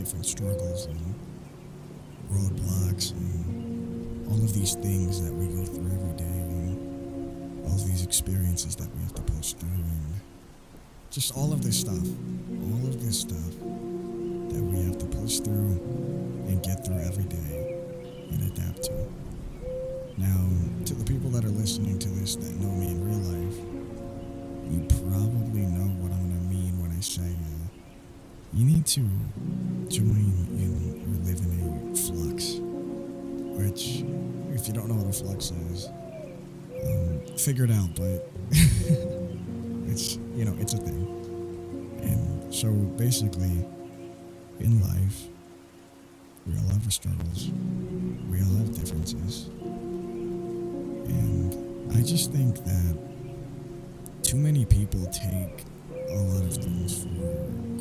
different struggles and roadblocks and all of these things that we go through every day and all of these experiences that we have to push through and just all of this stuff that we have to push through and get through every day and adapt to. Now, to the people that are listening to this that know me in real life, you probably know what I'm going to mean when I say you need to join in or live in a flux, which, if you don't know what a flux is, figure it out, but it's a thing. And so basically, in life, we all have our struggles, we all have differences, and I just think that too many people take a lot of things for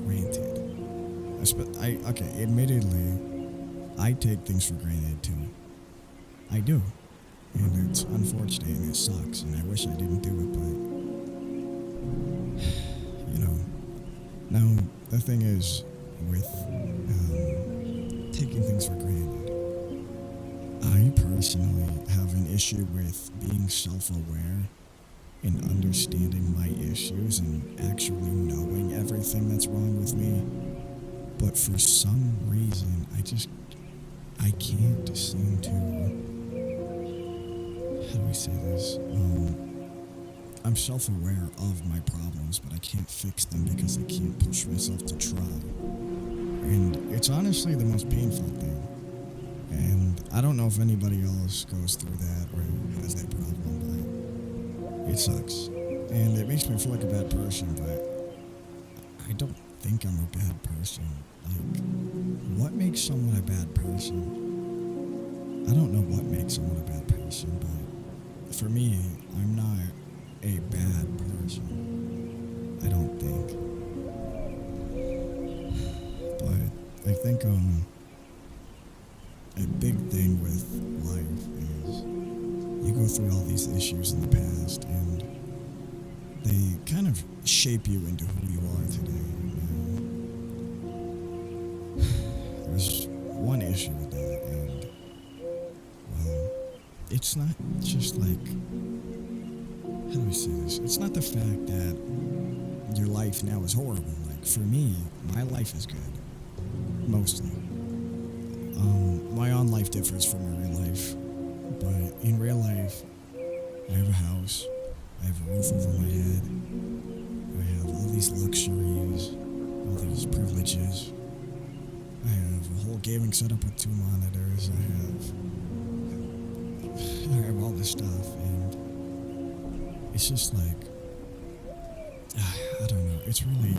granted. Admittedly, I take things for granted too. I do. And it's unfortunate and it sucks and I wish I didn't do it, but, Now, the thing is, with taking things for granted, I personally have an issue with being self-aware and understanding my issues and actually knowing everything that's wrong with me. But for some reason, I can't seem to, how do we say this? I'm self-aware of my problems, but I can't fix them because I can't push myself to try. And it's honestly the most painful thing. And I don't know if anybody else goes through that or has that problem, but it sucks. And it makes me feel like a bad person, but I don't think I'm a bad person. Like, what makes someone a bad person? I don't know what makes someone a bad person, but for me, I'm not a bad person. I don't think. But I think a big thing with life is you go through all these issues in the past and they kind of shape you into who you are today. And there's one issue with that, and well, it's not just like, how do we say this? It's not the fact that your life now is horrible. Like, for me, my life is good. Mostly. My own life differs from my real life. But in real life, I have a house. I have a roof over my head. I have all these luxuries, all these privileges. I have a whole gaming setup with 2 monitors. I have all this stuff, and it's just like, I don't know, it's really,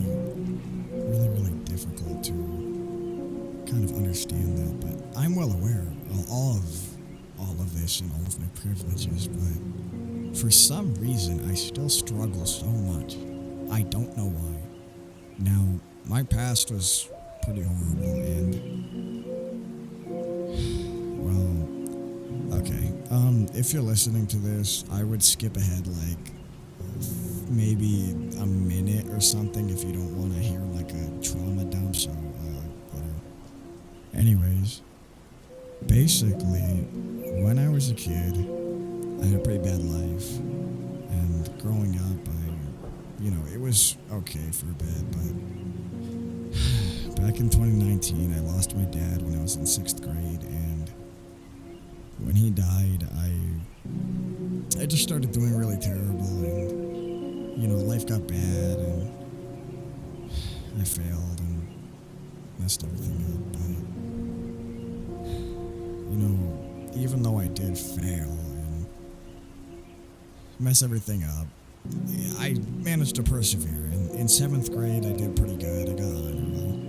really, really difficult to kind of understand that, but I'm well aware of all of this and all of my privileges, but for some reason, I still struggle so much. I don't know why. Now, my past was pretty horrible, and well, okay. If you're listening to this, I would skip ahead like maybe a minute or something if you don't want to hear like a trauma dump. So, whatever. Anyways, basically, when I was a kid, I had a pretty bad life, and growing up, it was okay for a bit, but back in 2019, I lost my dad when I was in 6th grade, and when he died, I just started doing really terrible, and, life got bad, and I failed and messed everything up, but, even though I did fail and mess everything up, I managed to persevere. In 7th grade, I did pretty good. I got honor roll.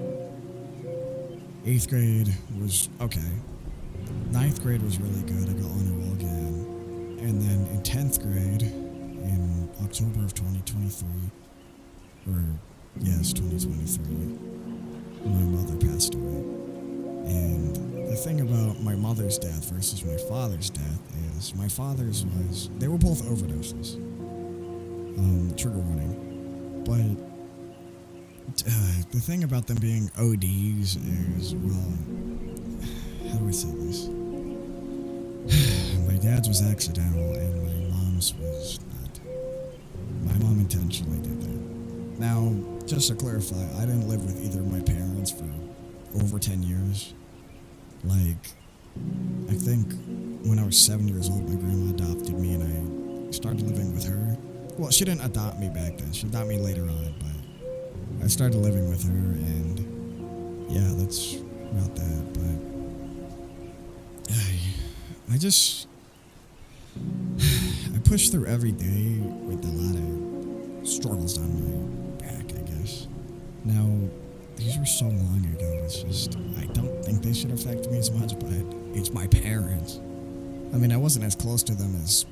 8th grade was okay. 9th grade was really good. I got honor roll again. And then in 10th grade, in October of 2023, or yes, 2023, my mother passed away. And the thing about my mother's death versus my father's death is my father's they were both overdoses. Trigger warning. But The thing about them being ODs is, well, how do I say this? My dad's was accidental and my mom's was not. My mom intentionally did that. Now, just to clarify, I didn't live with either of my parents for over 10 years. Like, I think when I was 7 years old, my grandma adopted me and I started living with her. Well, she didn't adopt me back then. She adopted me later on, but I started living with her and yeah, that's about that. But I just I push through every day with a lot of struggles on my back, I guess. Now, these were so long ago, it's just, I don't think they should affect me as much, but it's my parents. I mean, I wasn't as close to them as,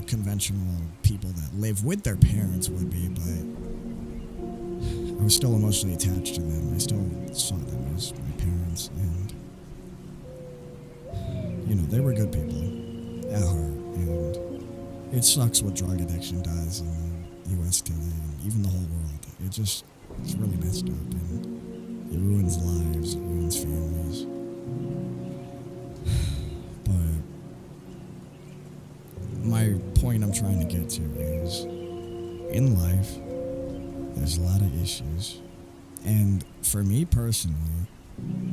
conventional people that live with their parents would be, but I was still emotionally attached to them. I still saw them as my parents, and, they were good people at heart, and it sucks what drug addiction does in the U.S. today, and even the whole world. It's really messed up, and it ruins lives, it ruins families. But my point I'm trying to get to is, in life, there's a lot of issues. And for me personally,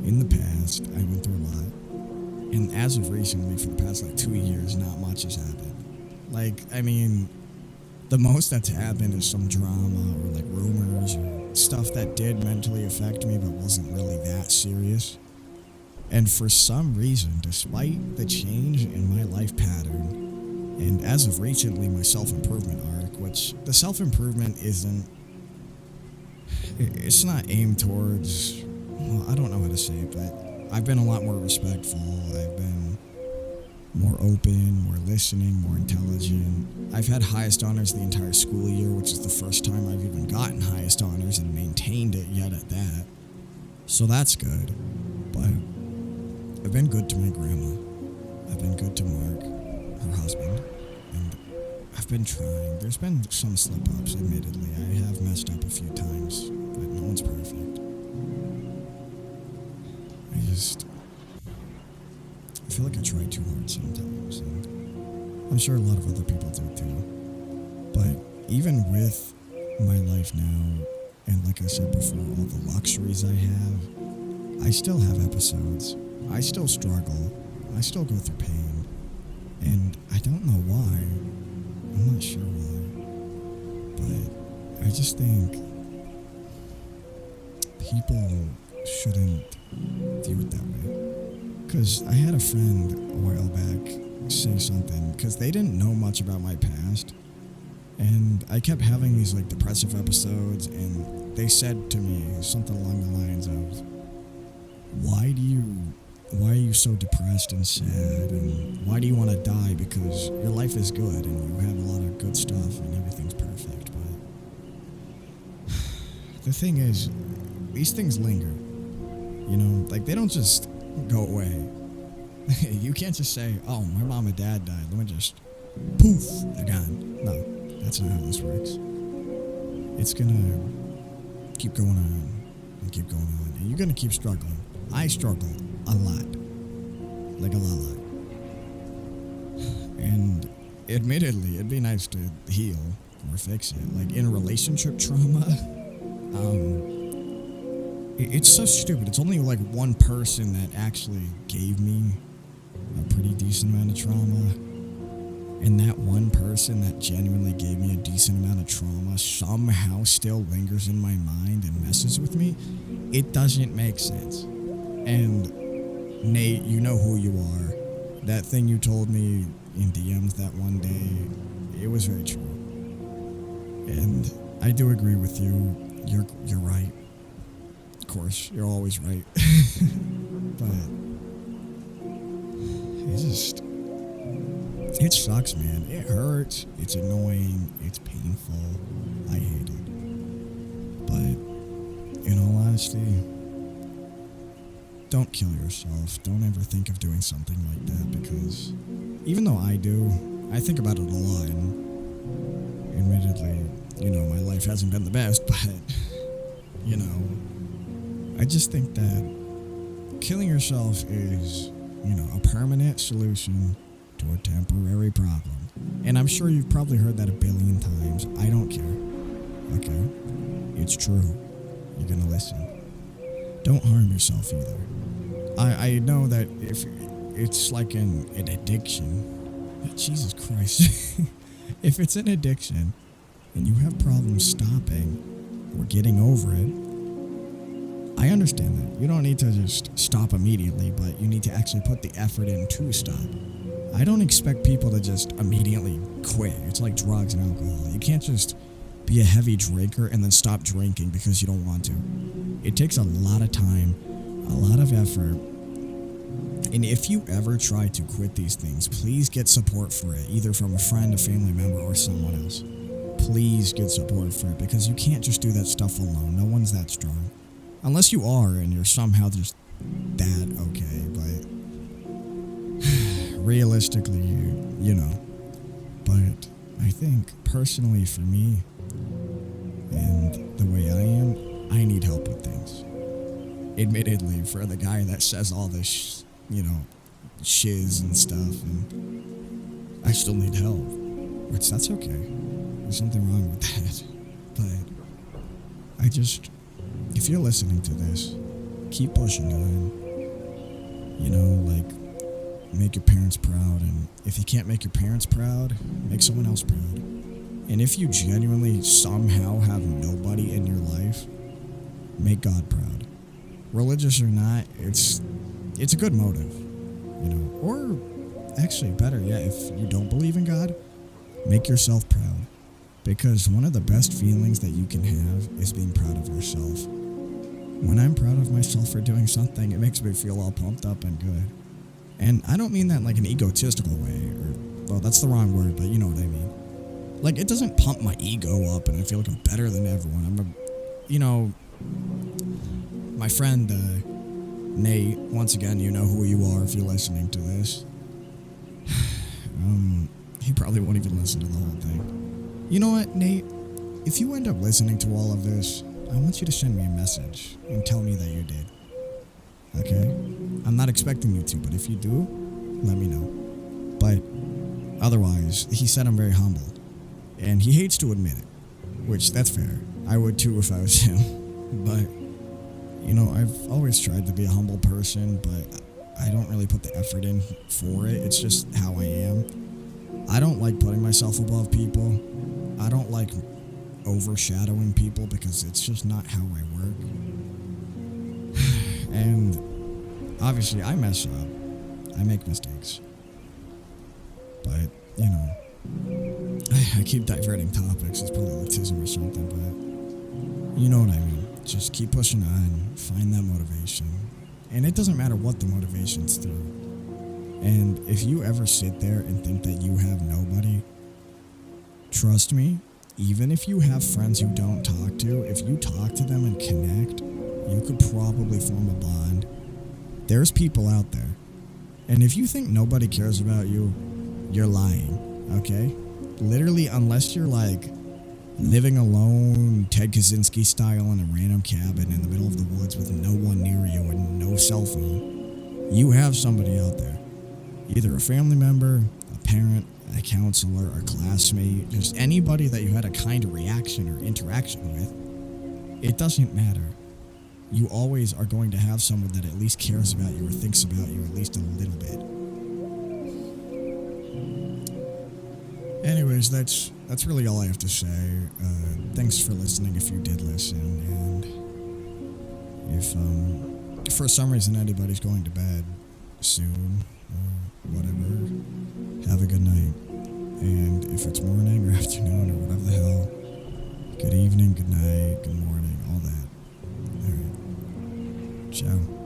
in the past, I went through a lot. And as of recently, for the past 2 years, not much has happened. The most that's happened is some drama or rumors or stuff that did mentally affect me but wasn't really that serious. And for some reason, despite the change in my life pattern, and as of recently my self-improvement arc, which the self-improvement it's not aimed towards, well, I don't know how to say it, but I've been a lot more respectful, I've been more open, more listening, more intelligent. I've had highest honors the entire school year, which is the first time I've even gotten highest honors and maintained it yet at that. So that's good. But I've been good to my grandma. I've been good to Mark, her husband. And I've been trying. There's been some slip-ups, admittedly. I have messed up a few times, but no one's perfect. I feel like I try too hard sometimes, and I'm sure a lot of other people do too. But even with my life now, and like I said before, all the luxuries I have, I still have episodes. I still struggle. I still go through pain. And I don't know why. I'm not sure why. But I just think people shouldn't view it that way. Because I had a friend a while back say something, because they didn't know much about my past. And I kept having these depressive episodes, and they said to me something along the lines of, why are you so depressed and sad, and why do you want to die? Because your life is good and you have a lot of good stuff and everything's perfect. But the thing is, these things linger. They don't just go away. You can't just say, oh, my mom and dad died, let me just poof, they're gone. No, that's not how this works. It's gonna keep going on and keep going on, and you're gonna keep struggling. I struggle a lot. A lot. And admittedly, it'd be nice to heal or fix it. In relationship trauma, it's so stupid. It's only one person that actually gave me a pretty decent amount of trauma. And that one person that genuinely gave me a decent amount of trauma somehow still lingers in my mind and messes with me. It doesn't make sense. And Nate, you know who you are. That thing you told me in DMs that one day, it was very true. And I do agree with you. You're right. Of course, you're always right. But it sucks, man. It hurts. It's annoying. It's painful. I hate it. But in all honesty, don't kill yourself. Don't ever think of doing something like that, because even though I do, I think about it a lot, and admittedly, my life hasn't been the best, but, you know. I just think that killing yourself is, you know, a permanent solution to a temporary problem. And I'm sure you've probably heard that a billion times. I don't care. Okay? It's true. You're gonna listen. Don't harm yourself either. I know that if it's like an addiction, Jesus Christ, if it's an addiction and you have problems stopping or getting over it, I understand that. You don't need to just stop immediately, but you need to actually put the effort in to stop. I don't expect people to just immediately quit. It's like drugs and alcohol. You can't just be a heavy drinker and then stop drinking because you don't want to. It takes a lot of time, a lot of effort. And if you ever try to quit these things, please get support for it, either from a friend, a family member, or someone else. Please get support for it, because you can't just do that stuff alone. No one's that strong. Unless you are and you're somehow just that okay, but realistically, you know. But I think personally for me and the way I am, I need help with things. Admittedly, for the guy that says all this, you know, shiz and stuff, and I still need help, which that's okay. There's nothing wrong with that. But I just, if you're listening to this, keep pushing on. You know, like, make your parents proud, and if you can't make your parents proud, make someone else proud. And if you genuinely somehow have nobody in your life, make God proud. Religious or not, it's a good motive, you know. Or actually, better yet, if you don't believe in God, make yourself proud. Because one of the best feelings that you can have is being proud of yourself. When I'm proud of myself for doing something, it makes me feel all pumped up and good. And I don't mean that in like an egotistical way, or, well, that's the wrong word, but you know what I mean. Like, it doesn't pump my ego up and I feel like I'm better than everyone. You know, my friend, Nate, once again, you know who you are if you're listening to this. He probably won't even listen to the whole thing. You know what, Nate? If you end up listening to all of this, I want you to send me a message and tell me that you did. Okay? I'm not expecting you to, but if you do, let me know. But otherwise, he said I'm very humble. And he hates to admit it, which, that's fair. I would too if I was him. But, you know, I've always tried to be a humble person, but I don't really put the effort in for it. It's just how I am. I don't like putting myself above people. I don't like overshadowing people because it's just not how I work. And obviously I mess up. I make mistakes. But, you know, I keep diverting topics. It's probably autism or something, but you know what I mean. Just keep pushing on, find that motivation. And it doesn't matter what the motivation's through. And if you ever sit there and think that you have nobody, trust me, even if you have friends you don't talk to, if you talk to them and connect, you could probably form a bond. There's people out there. And if you think nobody cares about you, you're lying, okay? Literally, unless you're like living alone, Ted Kaczynski style in a random cabin in the middle of the woods with no one near you and no cell phone, you have somebody out there. Either a family member, a parent, a counselor, a classmate, just anybody that you had a kind of reaction or interaction with. It doesn't matter. You always are going to have someone that at least cares about you or thinks about you at least a little bit. Anyways, that's really all I have to say. Thanks for listening if you did listen, and if for some reason anybody's going to bed soon or whatever, have a good night. And if it's morning or afternoon or whatever the hell, good evening, good night, good morning, all that. Alright. Ciao.